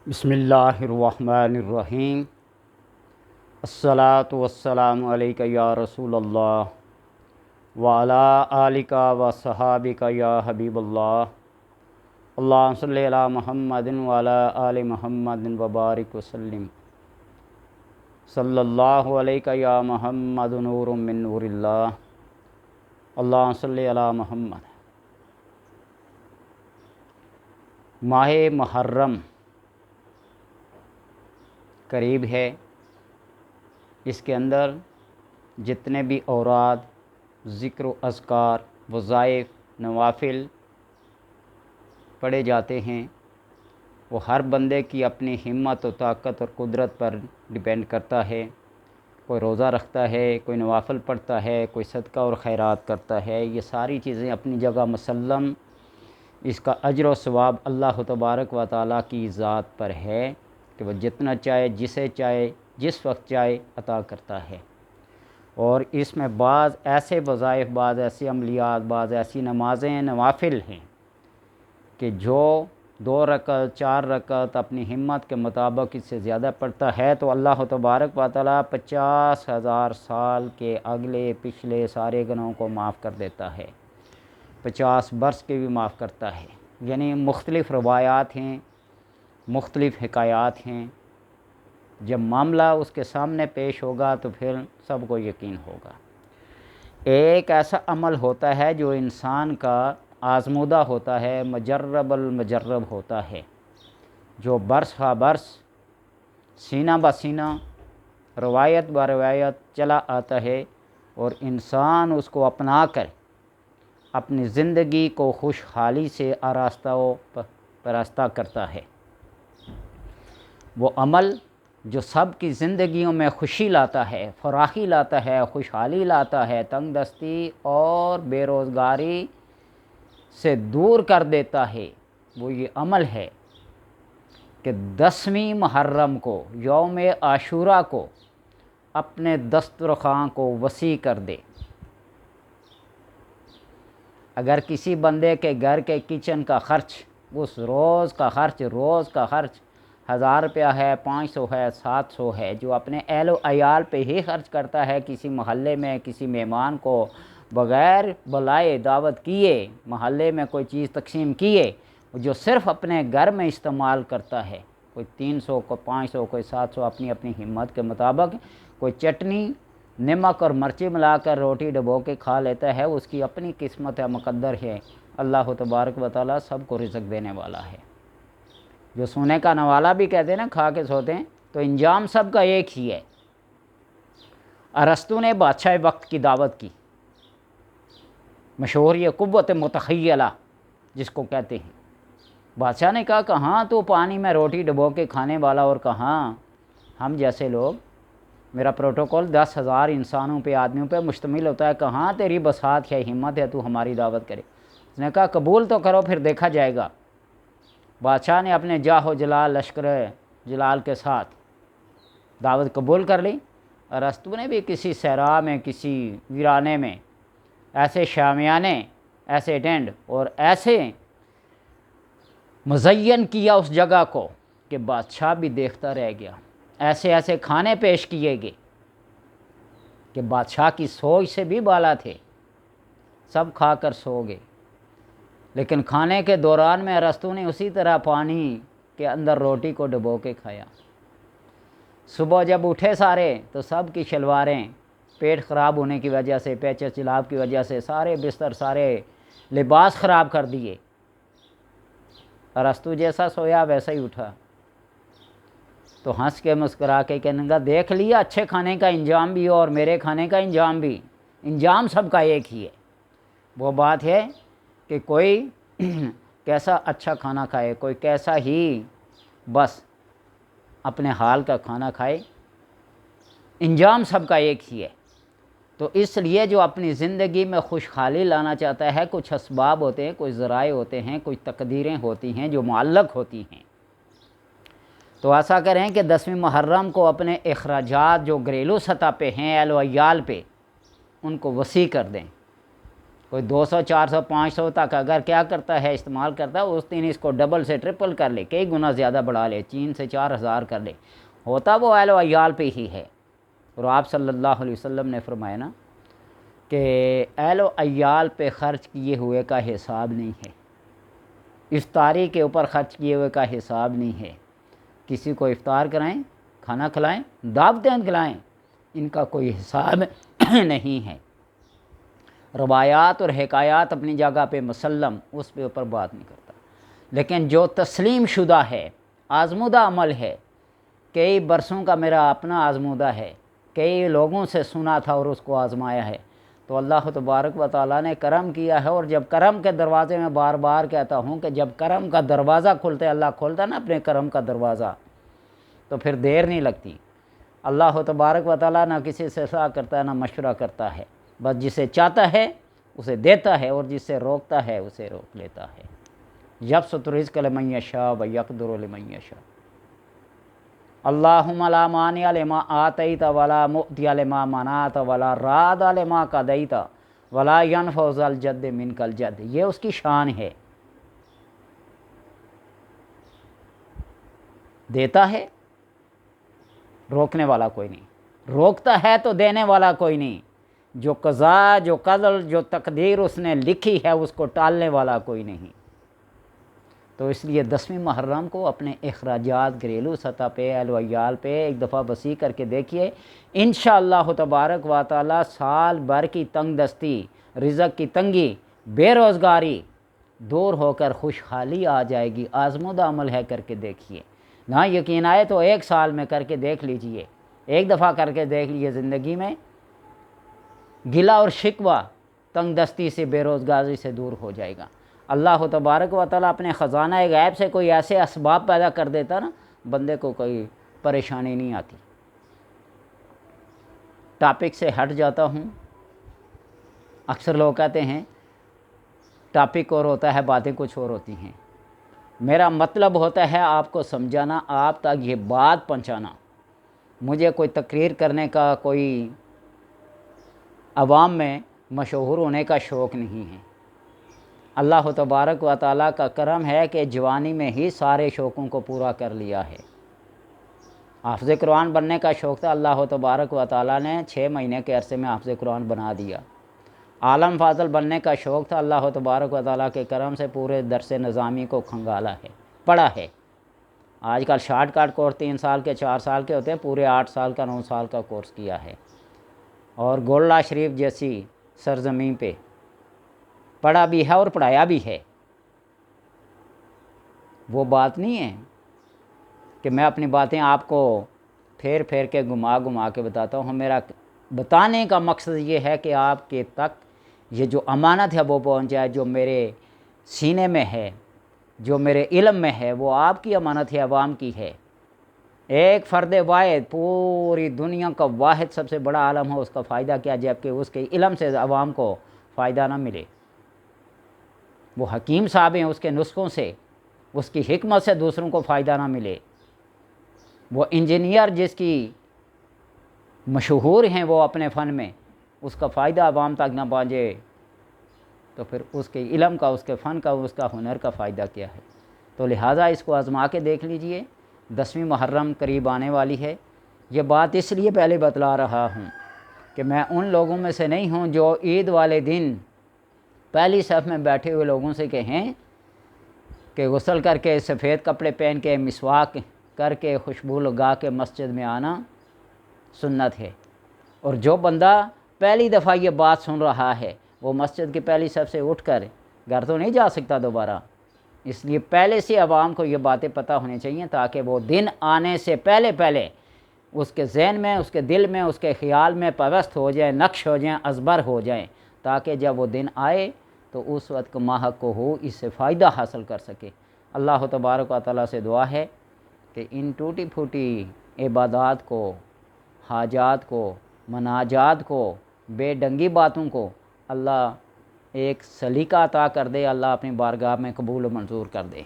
بسم اللہ الرحمن الرحیم۔ الصلاۃ والسلام علیک یا رسول اللہ وعلی آلک و صحابک یا حبیب اللہ۔ اللہم صلی علی محمد وعلی آل محمد وبارک وسلم۔ صلی اللہ علیک یا محمد نور من نور اللہ۔ اللہم صلی علی محمد۔ ماہ محرم قریب ہے۔ اس کے اندر جتنے بھی اوراد، ذکر و اذکار، وظائف، نوافل پڑھے جاتے ہیں وہ ہر بندے کی اپنی ہمت و طاقت اور قدرت پر ڈیپینڈ کرتا ہے۔ کوئی روزہ رکھتا ہے، کوئی نوافل پڑھتا ہے، کوئی صدقہ اور خیرات کرتا ہے۔ یہ ساری چیزیں اپنی جگہ مسلم، اس کا اجر و ثواب اللہ تبارک و تعالیٰ کی ذات پر ہے کہ وہ جتنا چاہے، جسے چاہے، جس وقت چاہے عطا کرتا ہے۔ اور اس میں بعض ایسے وظائف، بعض ایسے عملیات، بعض ایسی نمازیں، نوافل ہیں کہ جو 2 رکعت 4 رکعت اپنی ہمت کے مطابق اس سے زیادہ پڑھتا ہے تو اللہ تبارک و تعالیٰ 50,000 سال کے اگلے پچھلے سارے گناہوں کو معاف کر دیتا ہے، 50 برس کے بھی معاف کرتا ہے۔ یعنی مختلف روایات ہیں، مختلف حکایات ہیں۔ جب معاملہ اس کے سامنے پیش ہوگا تو پھر سب کو یقین ہوگا۔ ایک ایسا عمل ہوتا ہے جو انسان کا آزمودہ ہوتا ہے، مجرب المجرب ہوتا ہے، جو برس ہا برس، سینہ بہ سینہ، روایت بہ روایت چلا آتا ہے اور انسان اس کو اپنا کر اپنی زندگی کو خوشحالی سے آراستہ و پراستہ کرتا ہے۔ وہ عمل جو سب کی زندگیوں میں خوشی لاتا ہے، فراخی لاتا ہے، خوشحالی لاتا ہے، تنگ دستی اور بے روزگاری سے دور کر دیتا ہے، وہ یہ عمل ہے کہ 10ویں محرم کو، یوم عاشوراء کو اپنے دسترخوان کو وسیع کر دے۔ اگر کسی بندے کے گھر کے کچن کا خرچ، اس روز کا خرچ 1000 روپیہ ہے، 500 ہے، 700 ہے، جو اپنے اہل و عیال پہ ہی خرچ کرتا ہے، کسی محلے میں کسی مہمان کو بغیر بلائے دعوت کیے محلے میں کوئی چیز تقسیم کیے، جو صرف اپنے گھر میں استعمال کرتا ہے، کوئی 300 کوئی 500 کوئی 700 اپنی اپنی ہمت کے مطابق، کوئی چٹنی نمک اور مرچی ملا کر روٹی ڈبو کے کھا لیتا ہے، اس کی اپنی قسمت ہے، مقدر ہے۔ اللہ تبارک و تعالیٰ سب کو رزق دینے والا ہے۔ جو سونے کا نوالا بھی کہتے ہیں نا، کھا کے سوتے ہیں، تو انجام سب کا ایک ہی ہے۔ ارسطو نے بادشاہ وقت کی دعوت کی، مشہور یہ قوت متخیلہ جس کو کہتے ہیں۔ بادشاہ نے کہا کہاں تو پانی میں روٹی ڈبو کے کھانے والا اور کہاں ہم جیسے لوگ، میرا پروٹوکول 10,000 انسانوں پہ، آدمیوں پہ مشتمل ہوتا ہے، کہاں تیری بساط ہے، ہمت ہے تو ہماری دعوت کرے۔ اس نے کہا قبول تو کرو پھر دیکھا جائے گا۔ بادشاہ نے اپنے جاہ و جلال، لشکر جلال کے ساتھ دعوت قبول کر لی۔ ارسطو نے بھی کسی صحرا میں، کسی ویرانے میں ایسے شامیانے، ایسے ٹینٹ اور ایسے مزین کیا اس جگہ کو کہ بادشاہ بھی دیکھتا رہ گیا۔ ایسے ایسے کھانے پیش کیے گئے کہ بادشاہ کی سوچ سے بھی بالا تھے، سب کھا کر سو گئے۔ لیکن کھانے کے دوران میں ارسطو نے اسی طرح پانی کے اندر روٹی کو ڈبو کے کھایا۔ صبح جب اٹھے سارے تو سب کی شلواریں پیٹ خراب ہونے کی وجہ سے، پیچ چلاب کی وجہ سے سارے بستر، سارے لباس خراب کر دیے۔ ارسطو جیسا سویا ویسا ہی اٹھا تو ہنس کے مسکرا کے کہنے لگا دیکھ لیا، اچھے کھانے کا انجام بھی اور میرے کھانے کا انجام بھی، انجام سب کا ایک ہی ہے۔ وہ بات ہے کہ کوئی کیسا اچھا کھانا کھائے، کوئی کیسا ہی بس اپنے حال کا کھانا کھائے، انجام سب کا ایک ہی ہے۔ تو اس لیے جو اپنی زندگی میں خوشحالی لانا چاہتا ہے، کچھ اسباب ہوتے ہیں، کچھ ذرائع ہوتے ہیں، کچھ تقدیریں ہوتی ہیں جو معلق ہوتی ہیں۔ تو ایسا کریں کہ 10ویں محرم کو اپنے اخراجات جو گھریلو سطح پہ ہیں، اہل و عیال پہ، ان کو وسیع کر دیں۔ کوئی 200 400 500 تک اگر کیا کرتا ہے استعمال کرتا ہے، اس دن اس کو ڈبل سے ٹرپل کر لے، کئی گنا زیادہ بڑھا لے، 3 سے 4,000 کر لے، ہوتا وہ اہل و عیال پہ ہی ہے۔ اور آپ صلی اللہ علیہ وسلم نے فرمایا نا کہ اہل و عیال پہ خرچ کیے ہوئے کا حساب نہیں ہے، افطاری کے اوپر خرچ کیے ہوئے کا حساب نہیں ہے۔ کسی کو افطار کرائیں، کھانا کھلائیں، دعوتیں کھلائیں، ان کا کوئی حساب نہیں ہے۔ روایات اور حکایات اپنی جگہ پہ مسلم، اس پہ اوپر بات نہیں کرتا، لیکن جو تسلیم شدہ ہے، آزمودہ عمل ہے، کئی برسوں کا میرا اپنا آزمودہ ہے، کئی لوگوں سے سنا تھا اور اس کو آزمایا ہے، تو اللہ تبارک و تعالیٰ نے کرم کیا ہے۔ اور جب کرم کے دروازے میں بار بار کہتا ہوں کہ جب کرم کا دروازہ کھلتا ہے، اللہ کھولتا نا اپنے کرم کا دروازہ، تو پھر دیر نہیں لگتی۔ اللہ تبارک و تعالیٰ نہ کسی سے صلاح کرتا ہے نہ مشورہ کرتا ہے، بس جسے چاہتا ہے اسے دیتا ہے اور جس سے روکتا ہے اسے روک لیتا ہے۔ یبسط الرزق لمن یشاء ویقدر لمن یشاء۔ اللہم لا مانع لما آتیت ولا معطی لما منعت ولا راد لما قضیت ولا ینفع ذا الجد منک الجد، یہ اس کی شان ہے۔ دیتا ہے، روکنے والا کوئی نہیں، روکتا ہے تو دینے والا کوئی نہیں، جو قضا، جو قدر، جو تقدیر اس نے لکھی ہے اس کو ٹالنے والا کوئی نہیں۔ تو اس لیے 10ویں محرم کو اپنے اخراجات گھریلو سطح پہ، اہل و عیال پہ ایک دفعہ وسیع کر کے دیکھیے، انشاءاللہ تبارک و تعالی سال بھر کی تنگ دستی، رزق کی تنگی، بے روزگاری دور ہو کر خوشحالی آ جائے گی۔ آزمودہ عمل ہے، کر کے دیکھیے، نہ یقین آئے تو 1 سال میں کر کے دیکھ لیجئے، ایک دفعہ کر کے دیکھ لیجئے، زندگی میں گلہ اور شکوہ تنگ دستی سے، بے روزگاری سے دور ہو جائے گا۔ اللہ تبارک و تعالیٰ اپنے خزانہ غیب سے کوئی ایسے اسباب پیدا کر دیتا نا، بندے کو کوئی پریشانی نہیں آتی۔ ٹاپک سے ہٹ جاتا ہوں۔ اکثر لوگ کہتے ہیں ٹاپک اور ہوتا ہے، باتیں کچھ اور ہوتی ہیں۔ میرا مطلب ہوتا ہے آپ کو سمجھانا، آپ تک یہ بات پہنچانا۔ مجھے کوئی تقریر کرنے کا، کوئی عوام میں مشہور ہونے کا شوق نہیں ہے۔ اللہ تبارک و تعالیٰ کا کرم ہے کہ جوانی میں ہی سارے شوقوں کو پورا کر لیا ہے۔ حافظ قرآن بننے کا شوق تھا، اللہ تبارک و تعالیٰ نے 6 مہینے کے عرصے میں حافظ قرآن بنا دیا۔ عالم فاضل بننے کا شوق تھا، اللہ تبارک و تعالیٰ کے کرم سے پورے درس نظامی کو کھنگالا ہے، پڑھا ہے۔ آج کل شارٹ کٹ کورس 3 سال کے 4 سال کے ہوتے ہیں، پورے 8 سال کا 9 سال کا کورس کیا ہے، اور گولڑا شریف جیسی سرزمین پہ پڑھا بھی ہے اور پڑھایا بھی ہے۔ وہ بات نہیں ہے کہ میں اپنی باتیں آپ کو پھیر پھیر کے گھما کے بتاتا ہوں۔ میرا بتانے کا مقصد یہ ہے کہ آپ کے تک یہ جو امانت ہے وہ پہنچ جائے، جو میرے سینے میں ہے، جو میرے علم میں ہے، وہ آپ کی امانت ہے، عوام کی ہے۔ ایک فرد واحد پوری دنیا کا واحد سب سے بڑا عالم ہو، اس کا فائدہ کیا جبکہ اس کے علم سے عوام کو فائدہ نہ ملے۔ وہ حکیم صاحب ہیں، اس کے نسخوں سے، اس کی حکمت سے دوسروں کو فائدہ نہ ملے۔ وہ انجینئر جس کی مشہور ہیں وہ اپنے فن میں، اس کا فائدہ عوام تک نہ پہنچے تو پھر اس کے علم کا، اس کے فن کا، اس کا ہنر کا فائدہ کیا ہے؟ تو لہٰذا اس کو آزما کے دیکھ لیجئے۔ 10ویں محرم قریب آنے والی ہے۔ یہ بات اس لیے پہلے بتلا رہا ہوں کہ میں ان لوگوں میں سے نہیں ہوں جو عید والے دن پہلی صف میں بیٹھے ہوئے لوگوں سے کہیں کہ غسل کر کے، سفید کپڑے پہن کے، مسواک کر کے، خوشبو لگا کے مسجد میں آنا سنت ہے، اور جو بندہ پہلی دفعہ یہ بات سن رہا ہے وہ مسجد کی پہلی صف سے اٹھ کر گھر تو نہیں جا سکتا دوبارہ۔ اس لیے پہلے سے عوام کو یہ باتیں پتہ ہونی چاہیے تاکہ وہ دن آنے سے پہلے اس کے ذہن میں، اس کے دل میں، اس کے خیال میں پیوست ہو جائیں، نقش ہو جائیں، ازبر ہو جائیں، تاکہ جب وہ دن آئے تو اس وقت ماحق کو ہو اس سے فائدہ حاصل کر سکے۔ اللہ تبارک و تعالیٰ سے دعا ہے کہ ان ٹوٹی پھوٹی عبادات کو، حاجات کو، مناجات کو، بے ڈنگی باتوں کو اللہ ایک سلیقہ عطا کر دے، اللہ اپنی بارگاہ میں قبول و منظور کر دے۔